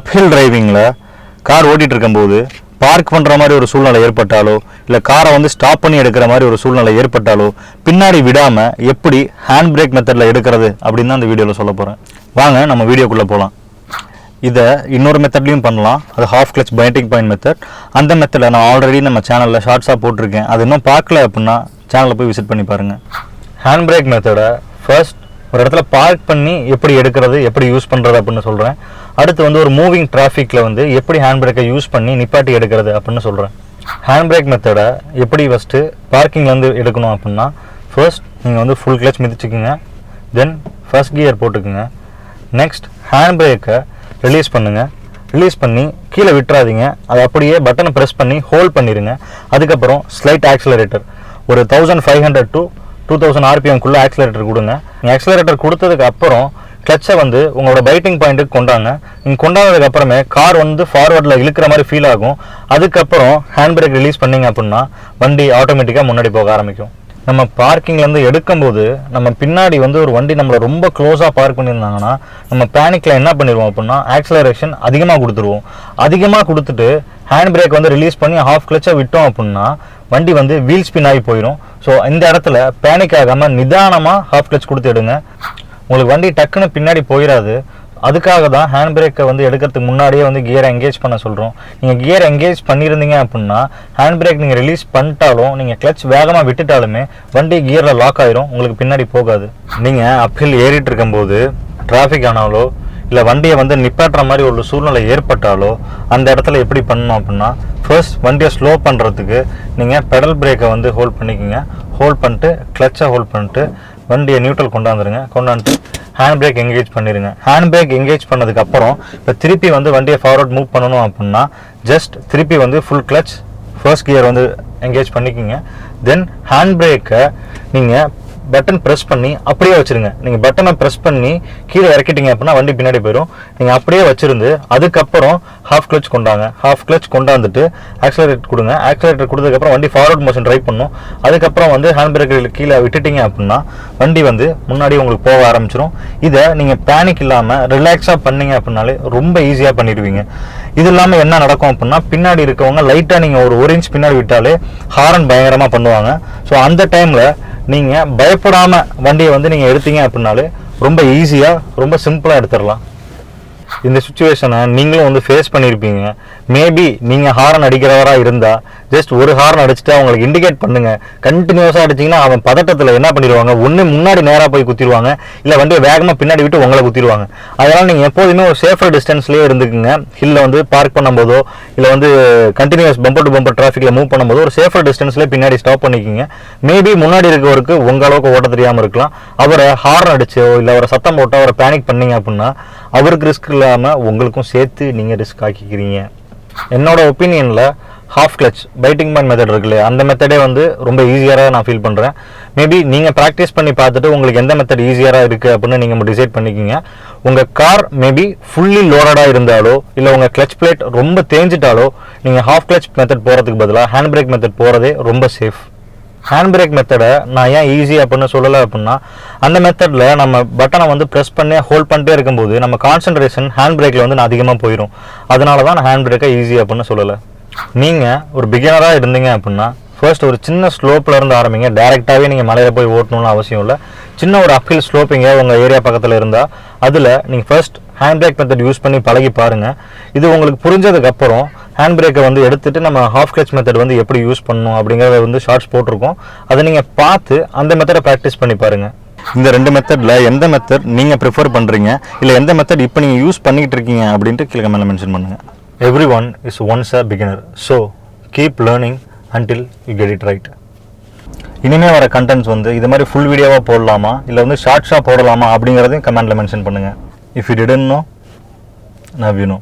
அப்ஹில் டிரைவிங்கில் car ஓட்டிகிட்டு இருக்கும்போது park பண்ணுற மாதிரி ஒரு சூழ்நிலை ஏற்பட்டாலோ இல்லை காரை வந்து ஸ்டாப் பண்ணி எடுக்கிற மாதிரி ஒரு சூழ்நிலை ஏற்பட்டாலோ பின்னாடி விடாமல் எப்படி ஹேண்ட் பிரேக் மெத்தடில் எடுக்கிறது அப்படின்னு தான் அந்த வீடியோவில் சொல்ல போகிறேன். வாங்க நம்ம வீடியோக்குள்ளே போகலாம். இதை இன்னொரு மெத்தட்லையும் பண்ணலாம். அது half clutch binding point method. அந்த மெத்தடில் நான் ஆல்ரெடி நம்ம சேனலில் ஷார்ட்ஸாக போட்டிருக்கேன். அது இன்னும் பார்க்கல அப்படின்னா சேனலில் போய் விசிட் பண்ணி பாருங்கள். ஹேண்ட் பிரேக் மெத்தடை ஃபர்ஸ்ட் ஒரு இடத்துல பார்க் பண்ணி எப்படி எடுக்கிறது, எப்படி யூஸ் பண்ணுறது அப்படின்னு சொல்கிறேன். அடுத்து வந்து ஒரு மூவிங் டிராஃபிக்கில் வந்து எப்படி ஹேண்ட் பிரேக்கை யூஸ் பண்ணி நிப்பாட்டி எடுக்கிறது அப்படின்னு சொல்கிறேன். ஹேண்ட் பிரேக் மெத்தடை எப்படி ஃபஸ்ட்டு பார்க்கிங்லேருந்து எடுக்கணும் அப்படின்னா, ஃபர்ஸ்ட் நீங்கள் வந்து ஃபுல் கிளச் மிதிச்சுக்குங்க. தென் ஃபர்ஸ்ட் கியர் போட்டுக்குங்க. நெக்ஸ்ட் ஹேண்ட் பிரேக்கை ரிலீஸ் பண்ணுங்கள். ரிலீஸ் பண்ணி கீழே விட்டுறாதீங்க. அதை அப்படியே பட்டனை ப்ரெஸ் பண்ணி ஹோல்ட் பண்ணிடுங்க. அதுக்கப்புறம் ஸ்லைட் ஆக்சிலரேட்டர் ஒரு 1500 to 2000 RPM ஆக்சிலரேட்டர் கொடுங்க. நீங்கள் ஆக்சிலரேட்டர் கொடுத்ததுக்கு அப்புறம் கிளச்சை வந்து உங்களோட பைட்டிங் பாயிண்ட்டுக்கு கொண்டாங்க. நீங்கள் கொண்டாடுறதுக்கு அப்புறமே கார் வந்து ஃபார்வர்டில் இழுக்கிற மாதிரி ஃபீல் ஆகும். அதுக்கப்புறம் ஹேண்ட் பிரேக் ரிலீஸ் பண்ணிங்க அப்படின்னா வண்டி ஆட்டோமேட்டிக்காக முன்னாடி போக ஆரம்பிக்கும். நம்ம பார்க்கிங்லேருந்து எடுக்கும்போது நம்ம பின்னாடி வந்து ஒரு வண்டி நம்மளை ரொம்ப க்ளோஸாக பார்க் பண்ணியிருந்தாங்கன்னா நம்ம பேனிக்கில் என்ன பண்ணிடுவோம் அப்படின்னா ஆக்சிலரேஷன் அதிகமாக கொடுத்துருவோம். அதிகமாக கொடுத்துட்டு ஹேண்ட் பிரேக் வந்து ரிலீஸ் பண்ணி ஹாஃப் கிளச்சை விட்டோம் அப்படின்னா வண்டி வந்து வீல் ஸ்பின் ஆகி போயிடும். ஸோ இந்த இடத்துல பேனிக் ஆகாமல் நிதானமாக ஹாஃப் கிளச் கொடுத்து எடுங்க. உங்களுக்கு வண்டி டக்குன்னு பின்னாடி போயிடாது. அதுக்காக தான் ஹேண்ட் பிரேக்கை வந்து எடுக்கிறதுக்கு முன்னாடியே வந்து கியரை எங்கேஜ் பண்ண சொல்கிறோம். நீங்கள் கியர் எங்கேஜ் பண்ணியிருந்தீங்க அப்படின்னா ஹேண்ட் பிரேக் நீங்கள் ரிலீஸ் பண்ணிட்டாலும் நீங்கள் கிளச் வேகமாக விட்டுட்டாலுமே வண்டி கியரில் லாக் ஆயிரும், உங்களுக்கு பின்னாடி போகாது. நீங்கள் அப்ஹில் ஏறிட்டு இருக்கும்போது டிராஃபிக் ஆனாலோ இல்லை வண்டியை வந்து நிப்பாட்டுற மாதிரி ஒரு சூழ்நிலை ஏற்பட்டாலோ அந்த இடத்துல எப்படி பண்ணணும் அப்படின்னா, ஃபர்ஸ்ட் வண்டியை ஸ்லோ பண்ணுறதுக்கு நீங்கள் பெடல் பிரேக்கை வந்து ஹோல்ட் பண்ணிக்கோங்க. ஹோல்ட் பண்ணிட்டு கிளச்சை ஹோல்ட் பண்ணிட்டு வண்டியை நியூட்ரல் கொண்டாந்துருங்க. கொண்டாந்துட்டு ஹேண்ட் பிரேக் எங்கேஜ் பண்ணிடுங்க. ஹேண்ட் பிரேக் எங்கேஜ் பண்ணதுக்கப்புறம் இப்போ திருப்பி வந்து வண்டியை ஃபார்வர்ட் மூவ் பண்ணணும் அப்படின்னா ஜஸ்ட் திருப்பி வந்து ஃபுல் கிளச் ஃபர்ஸ்ட் கியர் வந்து எங்கேஜ் பண்ணிக்கோங்க. தென் ஹேண்ட் பிரேக்கை நீங்கள் பட்டன் ப்ரெஸ் பண்ணி அப்படியே வச்சுருங்க. நீங்கள் பட்டனை ப்ரெஸ் பண்ணி கீழே இறக்கிட்டீங்க அப்படின்னா வண்டி பின்னாடி போயிடும். நீங்கள் அப்படியே வச்சுருந்து அதுக்கப்புறம் ஹாஃப் கிளச் கொண்டாங்க. ஹாஃப் கிளச் கொண்டாந்துட்டு ஆக்சிலரேட் கொடுங்க. ஆக்சிலரேட்டர் கொடுத்ததுக்கப்புறம் வண்டி ஃபார்வர்ட் மோஷன் ட்ரை பண்ணும். அதுக்கப்புறம் வந்து ஹேண்ட் பிரேக் கீழே விட்டுட்டீங்க அப்படின்னா வண்டி வந்து முன்னாடி உங்களுக்கு போக ஆரம்பிச்சிடும். இதை நீங்கள் பேனிக் இல்லாமல் ரிலாக்ஸாக பண்ணீங்க அப்படின்னாலே ரொம்ப ஈஸியாக பண்ணிடுவீங்க. இது இல்லாமல் என்ன நடக்கும் அப்படின்னா பின்னாடி இருக்கவங்க லைட்டாக நீங்கள் ஒரு இன்ச் பின்னாடி விட்டாலே ஹாரன் பயங்கரமாக பண்ணுவாங்க. ஸோ அந்த டைமில் நீங்கள் பயப்படாமல் வண்டியை வந்து நீங்கள் எடுத்தீங்க அப்படின்னாலே ரொம்ப ஈஸியாக ரொம்ப சிம்பிளாக எடுத்துடலாம். இந்த சுச்சுவேஷனை நீங்களும் வந்து ஃபேஸ் பண்ணியிருப்பீங்க. மேபி நீங்கள் ஹாரன் அடிக்கிறவராக இருந்தால் ஜஸ்ட் ஒரு ஹாரன் அடிச்சுட்டு அவங்களுக்கு இண்டிகேட் பண்ணுங்கள். கண்டினியூஸாக அடிச்சிங்கன்னா அவன் பதட்டத்தில் என்ன பண்ணிடுவாங்க, ஒன்று முன்னாடி நேராக போய் குத்திடுவாங்க, இல்லை வண்டியை வேகமாக பின்னாடி விட்டு உங்களை குத்திடுவாங்க. அதனால் நீங்கள் எப்போதுமே ஒரு சேஃபர் டிஸ்டன்ஸ்லேயே இருந்துக்குங்க. ஹில்லில் வந்து பார்க் பண்ணும்போதோ இல்லை வந்து கண்டினியூஸ் பம்பர் டு பம்பர் டிராஃபிக்கில் மூவ் பண்ணும்போது ஒரு சேஃபர் டிஸ்டன்ஸ்லேயே பின்னாடி ஸ்டாப் பண்ணிக்கிங்க. மேபி முன்னாடி இருக்கவருக்கு உங்கள் அளவுக்கு ஓட்ட தெரியாமல் இருக்கலாம். அவரை ஹாரன் அடிச்சோ இல்லை அவரை சத்தம் போட்டோ அவரை பேனிக் பண்ணீங்க அப்படின்னா அவருக்கு ரிஸ்க் இல்லாமல் உங்களுக்கும் சேர்த்து நீங்கள் ரிஸ்க் ஆக்கிக்கிறீங்க. என்னோட ஒப்பீனியனில் half clutch biting point method இருக்குல்ல, அந்த மெத்தடே வந்து ரொம்ப ஈஸியராக நான் ஃபீல் பண்ணுறேன். மேபி நீங்கள் ப்ராக்டிஸ் பண்ணி பார்த்துட்டு உங்களுக்கு எந்த மெத்தட் ஈஸியராக இருக்குது அப்படின்னு நீங்கள் டிசைட் பண்ணிக்கிங்க. உங்கள் கார் மேபி ஃபுல்லி லோடடாக இருந்தாலோ இல்லை உங்கள் கிளச் பிளேட் ரொம்ப தேஞ்சிட்டாலோ நீங்கள் ஹாஃப் கிளச் மெத்தட் போகிறதுக்கு பதிலாக ஹேண்ட் பிரேக் மெத்தட் போகிறதே ரொம்ப சேஃப். ஹேண்ட் பிரேக் மெத்தடை நான் ஏன் ஈஸி அப்படின்னு சொல்லலை அப்படின்னா, அந்த மெத்தடில் நம்ம பட்டனை வந்து ப்ரெஸ் பண்ணி ஹோல்ட் பண்ணிட்டே இருக்கும்போது நம்ம கான்சன்ட்ரேஷன் ஹேண்ட் பிரேக்கில் வந்து அதிகமாக போயிடும். அதனால தான் நான் ஹேண்ட் பிரேக்கை ஈஸி அப்படின்னு சொல்லலை. நீங்கள் ஒரு பிகினராக இருந்தீங்க அப்படின்னா ஃபர்ஸ்ட் ஒரு சின்ன ஸ்லோப்பில் இருந்து ஆரம்பிங்க. டேரெக்டாகவே நீங்கள் மலையில் போய் ஓட்டணும்னு அவசியம் இல்லை. சின்ன ஒரு அப்ஹில் ஸ்லோப்பிங்க உங்கள் ஏரியா பக்கத்தில் இருந்தால் அதில் நீங்கள் first hand brake method use பண்ணி பழகி பாருங்கள். இது உங்களுக்கு புரிஞ்சதுக்கப்புறம் ஹேண்ட் பிரேக்கை வந்து எடுத்துகிட்டு நம்ம ஹாஃப் கிளச் மெத்தட் வந்து எப்படி யூஸ் பண்ணணும் அப்படிங்கிறத வந்து ஷார்ட்ஸ் போட்டிருக்கோம். அதை நீங்கள் பார்த்து அந்த மெத்தடை ப்ராக்டிஸ் பண்ணி பாருங்கள். இந்த ரெண்டு மெத்தடில் எந்த மெத்தட் நீங்கள் ப்ரிஃபர் பண்ணுறீங்க, இல்லை எந்த மெத்தட் இப்போ நீங்கள் யூஸ் பண்ணிக்கிட்டு இருக்கீங்க அப்படின்ட்டு கீழே மேலே மென்ஷன் பண்ணுங்கள். Every one is once a beginner. So keep learning until you get it right. இனிமேல் வர கண்டென்ட்ஸ் வந்து இது மாதிரி ஃபுல் வீடியோவாக போடலாமா இல்லை வந்து ஷார்ட்ஸாக போடலாமா அப்படிங்கிறதையும் கமெண்ட்டில் மென்ஷன் பண்ணுங்கள். If you didn't no, now you know.